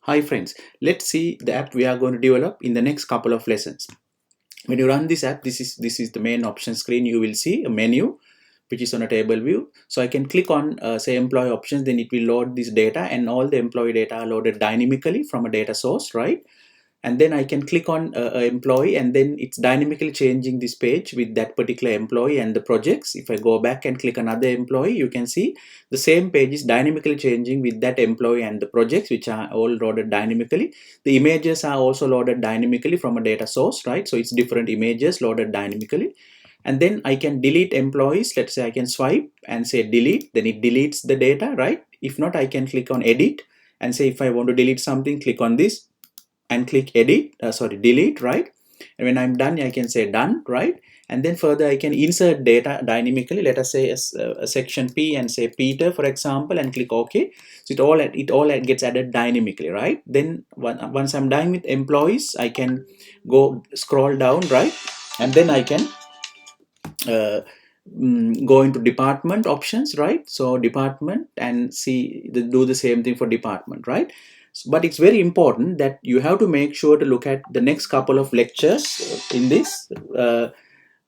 Hi friends, let's see the app we are going to develop in the next couple of lessons. When you run this app, this is the main option screen. You will see a menu which is on a table view. So I can click on say employee options, then it will load this data, and all the employee data are loaded dynamically from a data source, right? And then I can click on employee, and then it's dynamically changing this page with that particular employee and the projects. If I go back and click another employee, you can see the same page is dynamically changing with that employee and the projects, which are all loaded dynamically. The images are also loaded dynamically from a data source, right? So it's different images loaded dynamically. And then I can delete employees. Let's say I can swipe and say delete, then it deletes the data, right? If not, I can click on edit and say if I want to delete something, click on this and click delete, right? And when I'm done, I can say done, right? And then further I can insert data dynamically. Let us say a section P and say Peter, for example, and click OK. So it all gets added dynamically, right? Then once I'm done with employees, I can go scroll down, right? And then I can go into department options, right? So department, and do the same thing for department, right? But it's very important that you have to make sure to look at the next couple of lectures in this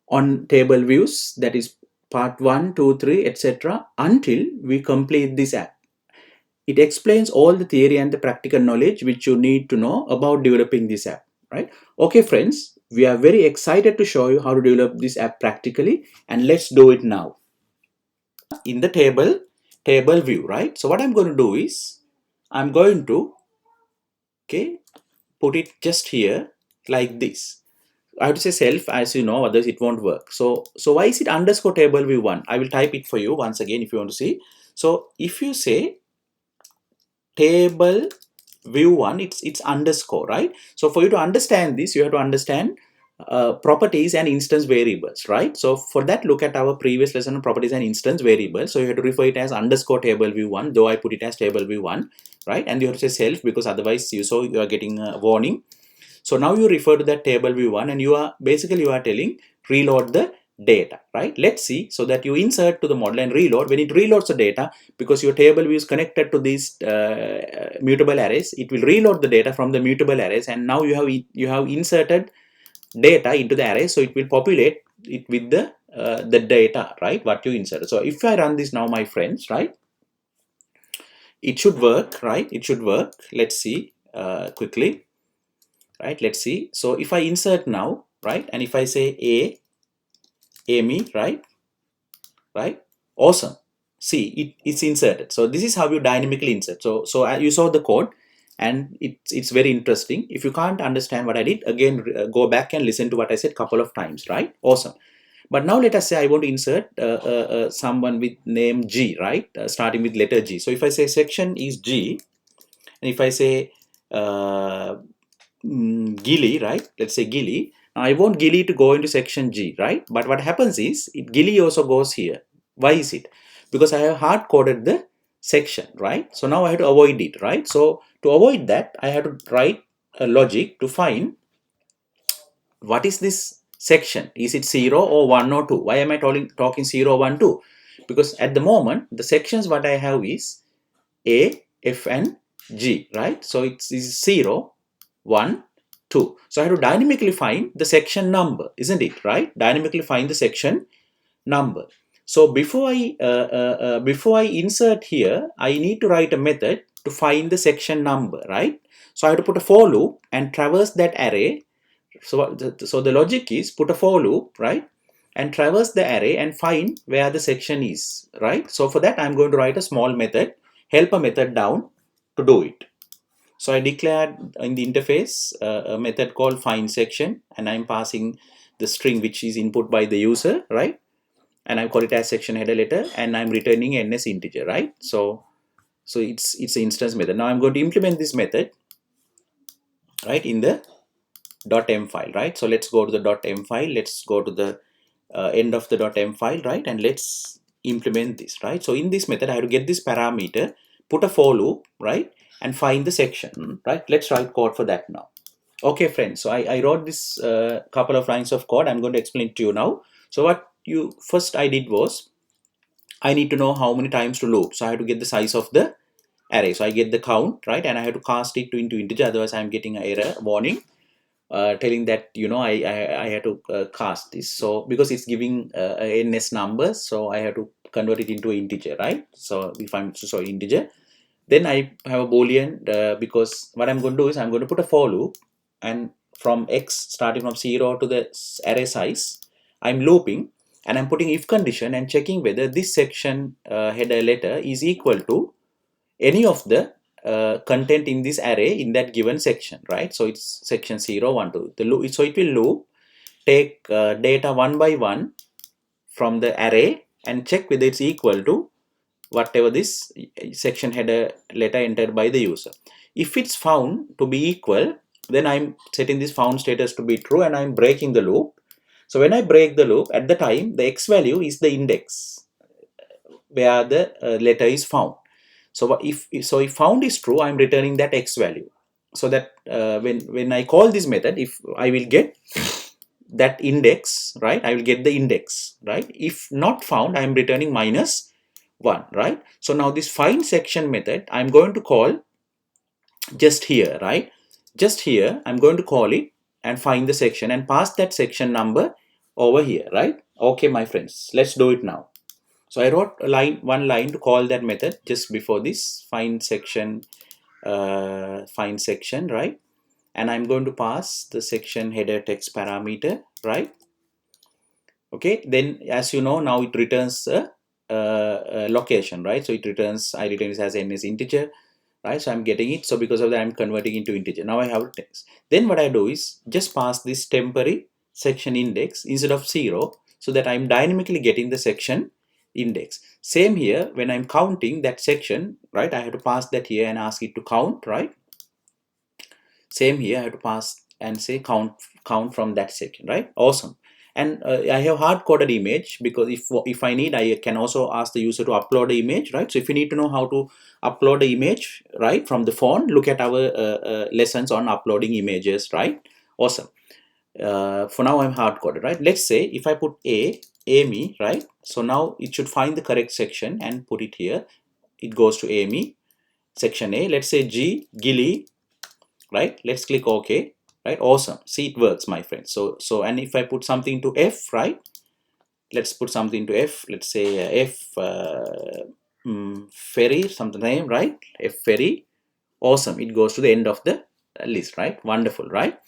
on table views, that is part 1, 2, 3, etc., until we complete this app. It explains all the theory and the practical knowledge which you need to know about developing this app, right? Okay friends, we are very excited to show you how to develop this app practically, and let's do it now. In the table view, right? So what I'm going to do is I'm going to put it just here like this. I have to say self, as you know, otherwise it won't work. So why is it underscore table view 1? I will type it for you once again if you want to see. So if you say table view 1, it's underscore, right? So for you to understand this, you have to understand properties and instance variables, right? So for that, look at our previous lesson on properties and instance variables. So you have to refer it as underscore table view 1, though I put it as table view 1, right? And you have to say self, because otherwise you are getting a warning. So now you refer to that table view 1, and you are telling reload the data, right? Let's see. So that you insert to the model and reload. When it reloads the data, because your table view is connected to these mutable arrays, it will reload the data from the mutable arrays, and now you have inserted data into the array, so it will populate it with the data, right, what you inserted. So if I run this now, my friends, right, it should work, right? It should work. Let's see quickly, right? Let's see. So if I insert now, right, and if I say Amy, right, awesome. See, it's inserted. So this is how you dynamically insert. So you saw the code, and it's very interesting. If you can't understand what I did, again go back and listen to what I said couple of times, right? Awesome. But now let us say I want to insert someone with name G, right? Starting with letter G. So if I say section is G, and if I say Gilly, right? Let's say Gilly. Now I want Gilly to go into section G, right? But what happens is Gilly also goes here. Why is it? Because I have hard coded the section, right? So now I have to avoid it, right? So to avoid that, I have to write a logic to find what is this section. Is it 0 or 1 or 2? Why am I talking 0, 1, 2? Because at the moment, the sections what I have is A, F, and G, right? So it's 0, 1, 2. So I have to dynamically find the section number, isn't it, right? Dynamically find the section number. So before I insert here, I need to write a method to find the section number, right? So I have to put a for loop and traverse that array. So the logic is put a for loop, right, and traverse the array and find where the section is, right? So for that, I'm going to write a small method, helper method down to do it. So I declared in the interface a method called find section, and I'm passing the string which is input by the user, right? And I call it as section header letter, and I'm returning ns integer, right? So it's an instance method. Now I'm going to implement this method, right, in the .m file, right? So let's go to the .m file. Let's go to the end of the .m file, right? And let's implement this, right? So in this method, I have to get this parameter, put a for loop, right, and find the section, right? Let's write code for that now. Okay, friends. So I wrote this couple of lines of code. I'm going to explain it to you now. So what I did was, I need to know how many times to loop. So I have to get the size of the array. So I get the count, right, and I have to cast it into integer, otherwise I'm getting an error warning telling that, you know, I had to cast this. So because it's giving a ns numbers, so I have to convert it into an integer, right? So if I'm so integer, then I have a boolean, because what I'm going to do is I'm going to put a for loop, and from x starting from 0 to the array size, I'm looping, and I'm putting if condition and checking whether this section header letter is equal to any of the content in this array in that given section, right? So it's section 0, 1, 2. The loop, so it will loop, take data one by one from the array and check whether it's equal to whatever this section header letter entered by the user. If it's found to be equal, then I'm setting this found status to be true, and I'm breaking the loop. So when I break the loop, at the time the x value is the index where the letter is found. So if found is true, I'm returning that x value, so that when I call this method, if I will get that index, right, I will get the index, right? If not found, I'm returning -1, right? So now this find section method I'm going to call just here, right? Just here I'm going to call it and find the section and pass that section number over here, right? Okay, my friends, let's do it now. So I wrote one line to call that method just before this find section, right? And I'm going to pass the section header text parameter, right? Okay, then as you know, now it returns a location, right? So it returns, I return it as n as integer, right? So I'm getting it. So because of that, I'm converting into integer. Now I have text. Then what I do is just pass this temporary section index instead of 0, so that I'm dynamically getting the section index. Same here, when I'm counting that section, right? I have to pass that here and ask it to count, right? Same here, I have to pass and say count from that section, right? Awesome. And I have hard-coded image, because if I need, I can also ask the user to upload the image, right? So if you need to know how to upload the image, right, from the phone, look at our lessons on uploading images, right? Awesome. For now I'm hard-coded, right? Let's say if I put Amy, right? So now it should find the correct section and put it here. It goes to Amy, section A. Let's say Gilly, right? Let's click OK, right? Awesome. See, it works, my friends. So and if I put something to F, right? Let's put something to F. Let's say F ferry, something name, right? F ferry. Awesome. It goes to the end of the list, right? Wonderful, right?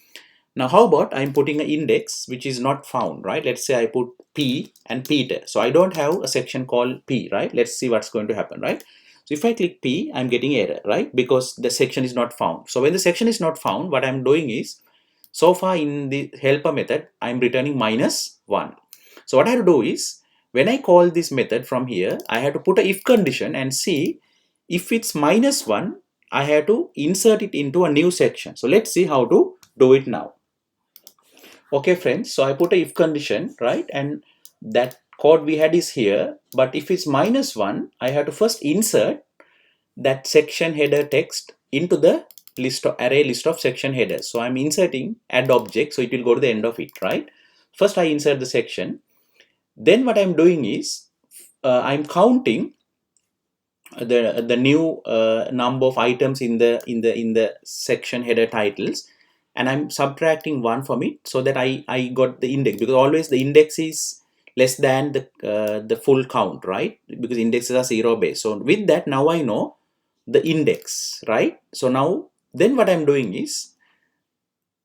Now, how about I'm putting an index which is not found, right? Let's say I put P and Peter. So I don't have a section called P, right? Let's see what's going to happen, right? So if I click P, I'm getting error, right? Because the section is not found. So when the section is not found, what I'm doing is, so far in the helper method, I'm returning -1. So what I have to do is, when I call this method from here, I have to put a if condition and see if it's -1, I have to insert it into a new section. So let's see how to do it now. Okay, friends, so I put a if condition, right? And that code we had is here, but if it's -1, I have to first insert that section header text into the array list of section headers. So I'm inserting add object, so it will go to the end of it, right? First I insert the section. Then what I'm doing is I'm counting the new number of items in the section header titles, and I'm subtracting 1 from it, so that I got the index, because always the index is less than the full count, right? Because indexes are 0 base. So with that, now I know the index, right? So now then what I'm doing is,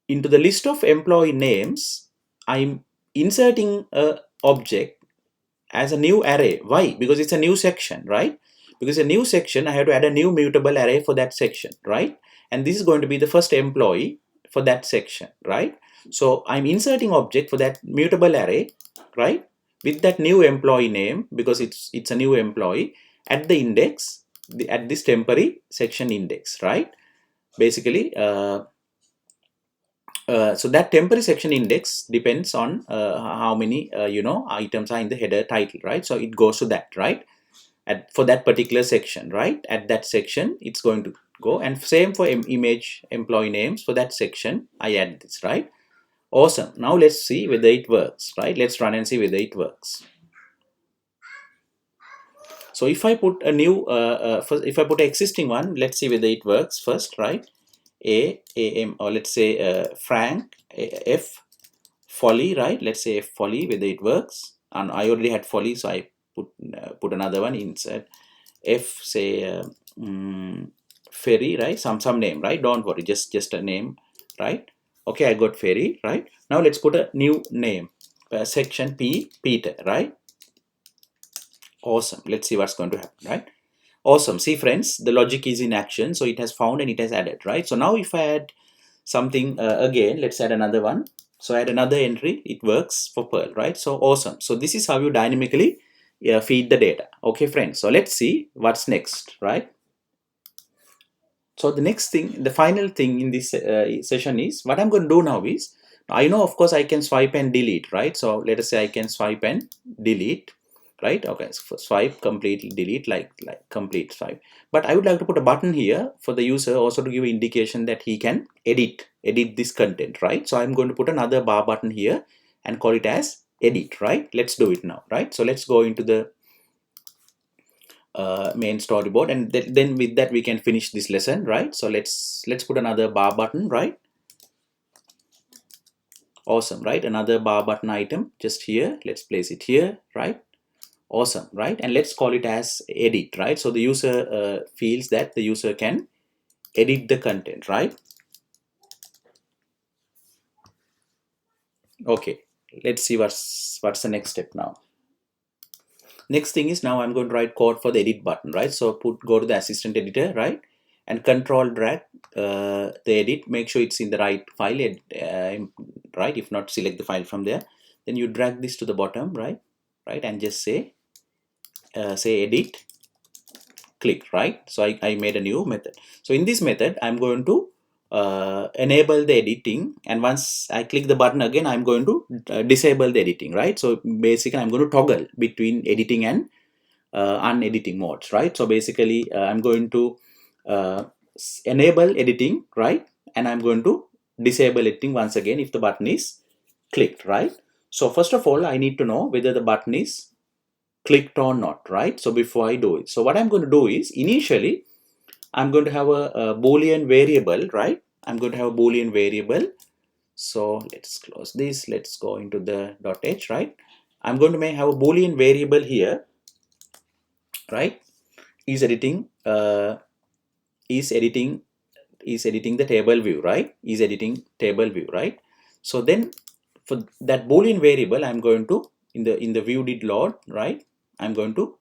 into the list of employee names, I'm inserting a object as a new array. Why? Because it's a new section, right? Because a new section, I have to add a new mutable array for that section, right? And this is going to be the first employee for that section, right? So I'm inserting object for that mutable array, right, with that new employee name, because it's a new employee at the index, at this temporary section index, right? Basically, so that temporary section index depends on how many items are in the header title, right? So it goes to that, right? For that particular section, right? At that section, it's going to go. And same for image employee names. For that section, I add this, right? Awesome. Now let's see whether it works, right? Let's run and see whether it works. So if I put a new, if I put an existing one, let's see whether it works first, right? AM, or let's say Frank, F Folly, right? Let's say F Folly, whether it works. And I already had Folly, so I put another one inside. F, say Ferry, right? Some name, right? Don't worry, just a name, right? Okay, I got Ferry, right? Now let's put a new name, section P, Peter, right? Awesome. Let's see what's going to happen, right? Awesome. See, friends, the logic is in action. So it has found and it has added, right? So now if I add something again, let's add another one. So add another entry, it works for Perl, right? So awesome. So this is how you dynamically feed the data. Okay, friends. So let's see what's next, right? So the next thing, the final thing in this session is, what I'm going to do now is, I know of course I can swipe and delete, right? So let us say I can swipe and delete, right? Okay, so swipe, completely delete, like complete swipe. But I would like to put a button here for the user also to give indication that he can edit this content, right? So I'm going to put another bar button here and call it as edit, right? Let's do it now, right? So let's go into the main storyboard, and then with that we can finish this lesson, right? So let's put another bar button, right? Awesome, right? Another bar button item just here. Let's place it here, right? Awesome, right? And let's call it as edit, right? So the user feels that the user can edit the content, right? Okay, let's see what's the next step now. Next thing is, now I'm going to write code for the edit button, right? So go to the assistant editor, right? And control drag the edit, make sure it's in the right file, right? If not, select the file from there. Then you drag this to the bottom, right? And just say edit, click, right? So I made a new method. So in this method, I'm going to enable the editing, and once I click the button again, I'm going to disable the editing, right? So basically I'm going to toggle between editing and unediting modes, right? So basically I'm going to enable editing, right? And I'm going to disable editing once again if the button is clicked, right? So first of all, I need to know whether the button is clicked or not, right? So before I do it, so what I'm going to do is, initially I'm going to have a Boolean variable, right? I'm going to have a Boolean variable. So let's close this, let's go into the .h, right? I'm going to have a Boolean variable here, right? Is editing the table view, right? Is editing table view, right? So then for that Boolean variable, I'm going to, in the view did load, right? I'm going to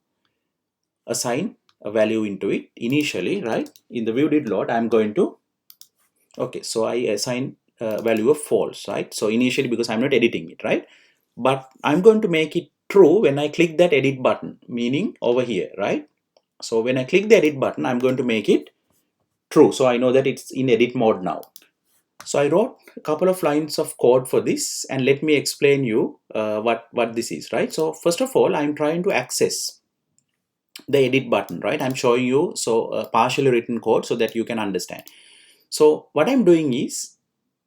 assign a value into it initially, right? In the view did load, I'm going to, okay, so I assign a value of false, right? So initially, because I'm not editing it, right? But I'm going to make it true when I click that edit button, meaning over here, right? So when I click the edit button, I'm going to make it true. So I know that it's in edit mode now. So I wrote a couple of lines of code for this, and let me explain you what this is, right? So first of all, I'm trying to access the edit button, right? I'm showing you partially written code so that you can understand. So what I'm doing is,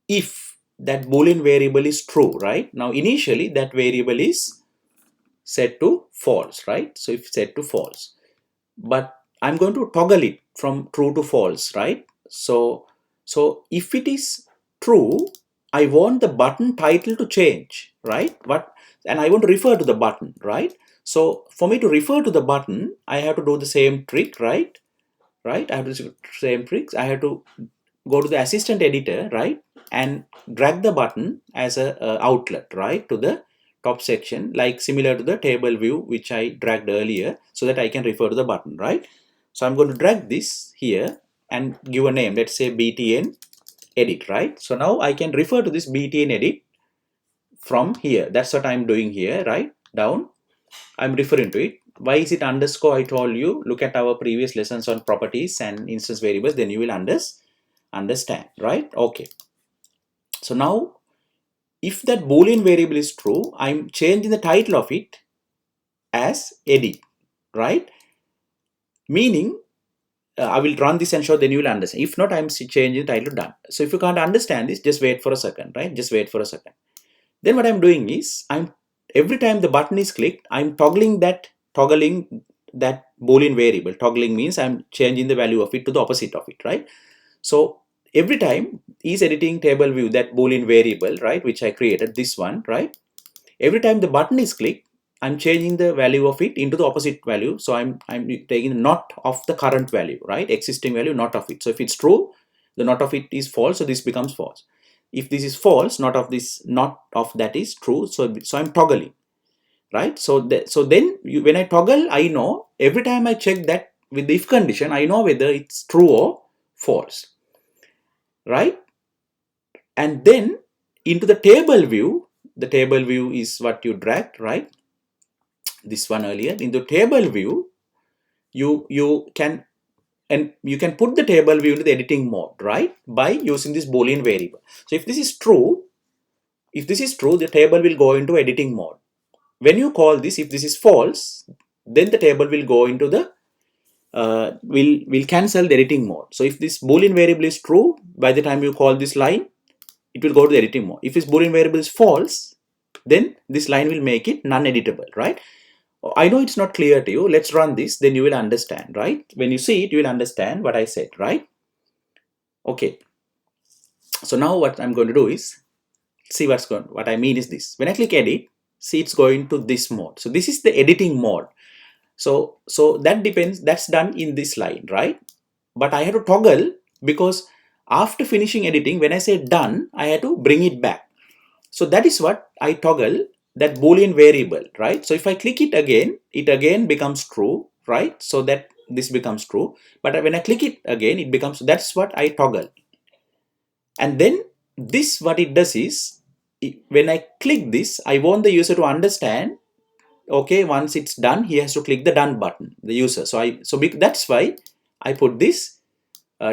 if that Boolean variable is true, right? Now initially that variable is set to false, right? So if set to false, but I'm going to toggle it from true to false, right? So if it is true, I want the button title to change, right? And I want to refer to the button, right? So for me to refer to the button, I have to do the same trick, right? I have to do the same tricks. I have to go to the assistant editor, right? And drag the button as a outlet, right? To the top section, like similar to the table view, which I dragged earlier, so that I can refer to the button, right? So I'm going to drag this here and give a name, let's say btn edit, right? So now I can refer to this btn edit from here. That's what I'm doing here, right? Down, I'm referring to it. Why is it underscore? I told you, look at our previous lessons on properties and instance variables, then you will understand, right? Okay. So now, if that Boolean variable is true, I'm changing the title of it as edit, right? Meaning, I will run this and show, then you will understand. If not, I'm changing the title, done. So if you can't understand this, just wait for a second, right? Just wait for a second. Then what I'm doing is, every time the button is clicked, I'm toggling that Boolean variable. Toggling means I'm changing the value of it to the opposite of it, right? So every time is editing table view, that Boolean variable, right, which I created, this one, right? Every time the button is clicked, I'm changing the value of it into the opposite value. So I'm taking the not of the current value, right? Existing value, not of it. So if it's true, the not of it is false, so this becomes false. If this is false, not of that is true. So I'm toggling, right? So then when I toggle, I know every time I check that with the if condition, I know whether it's true or false, right? And then into the table view is what you dragged, right? This one earlier. In the table view, you can put the table view into the editing mode, right, by using this Boolean variable. So if this is true, the table will go into editing mode. When you call this, if this is false, then the table will go into the will cancel the editing mode. So if this Boolean variable is true, by the time you call this line, it will go to the editing mode. If this Boolean variable is false, then this line will make it non-editable, right? I know it's not clear to you. Let's run this, then you will understand, right? When you see it, you will understand what I said, right? Okay. So now what I'm going to do is see what I mean is this. When I click edit, see it's going to this mode. So this is the editing mode. So that depends, that's done in this line, right? But I had to toggle because after finishing editing, when I say done, I had to bring it back. So that is what I toggle, that Boolean variable, right? So if I click it again becomes true, right? So that this becomes true. But when I click it again, it becomes, that's what I toggle. And then this, what it does is, when I click this, I want the user to understand, okay, once it's done, he has to click the done button, the user. So that's why I put this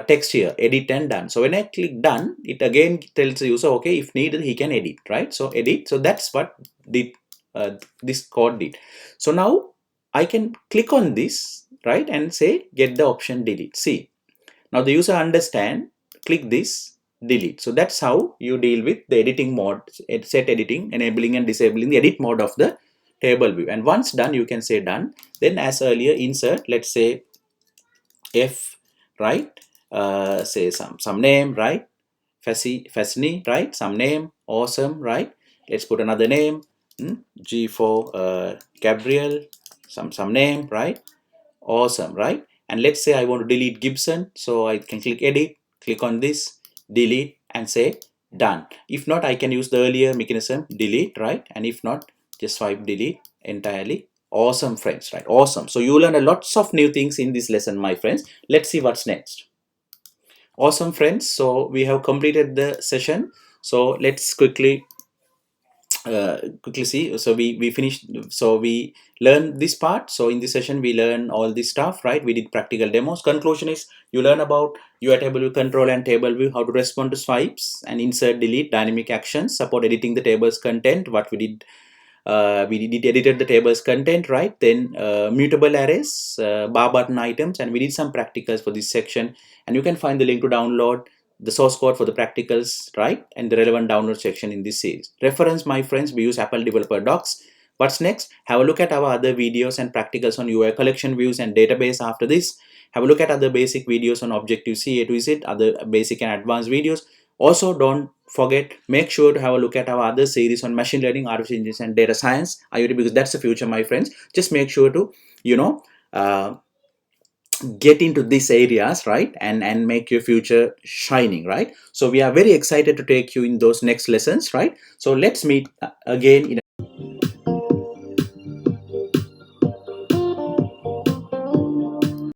text here, edit and done. So when I click done, it again tells the user, okay, if needed, he can edit, right? So edit. So that's what this code did. So now I can click on this, right, and say get the option delete. See, now the user understand, click this, delete. So that's how you deal with the editing mode, set editing, enabling and disabling the edit mode of the table view. And once done, you can say done. Then as earlier, insert, let's say F, right? Say some name, right? Fascini, right? Some name, awesome, right? Let's put another name, G for Gabriel, some name, right? Awesome, right? And let's say I want to delete Gibson, so I can click edit, click on this, delete, and say done. If not, I can use the earlier mechanism, delete, right? And if not, just swipe delete entirely. Awesome, friends, right? Awesome. So you learn a lots of new things in this lesson, my friends. Let's see what's next. Awesome, friends. So we have completed the session. So let's quickly see. So we finished, so we learned this part. So in this session we learn all this stuff, right? We did practical demos. Conclusion is you learn about UI table view control and table view, how to respond to swipes and insert, delete, dynamic actions, support editing the table's content. What we did, edited the table's content, right? Then mutable arrays, bar button items, and we did some practicals for this section. And you can find the link to download the source code for the practicals, right, and the relevant download section in this series. Reference, my friends, we use Apple Developer Docs. What's next? Have a look at our other videos and practicals on UI collection views and database. After this, have a look at other basic videos on Objective-C A to Z, other basic and advanced videos. Also, don't forget, make sure to have a look at our other series on machine learning, artificial intelligence, and data science, IoT, because that's the future, my friends. Just make sure to, get into these areas, right, and make your future shining, right? So we are very excited to take you in those next lessons, right? So let's meet again in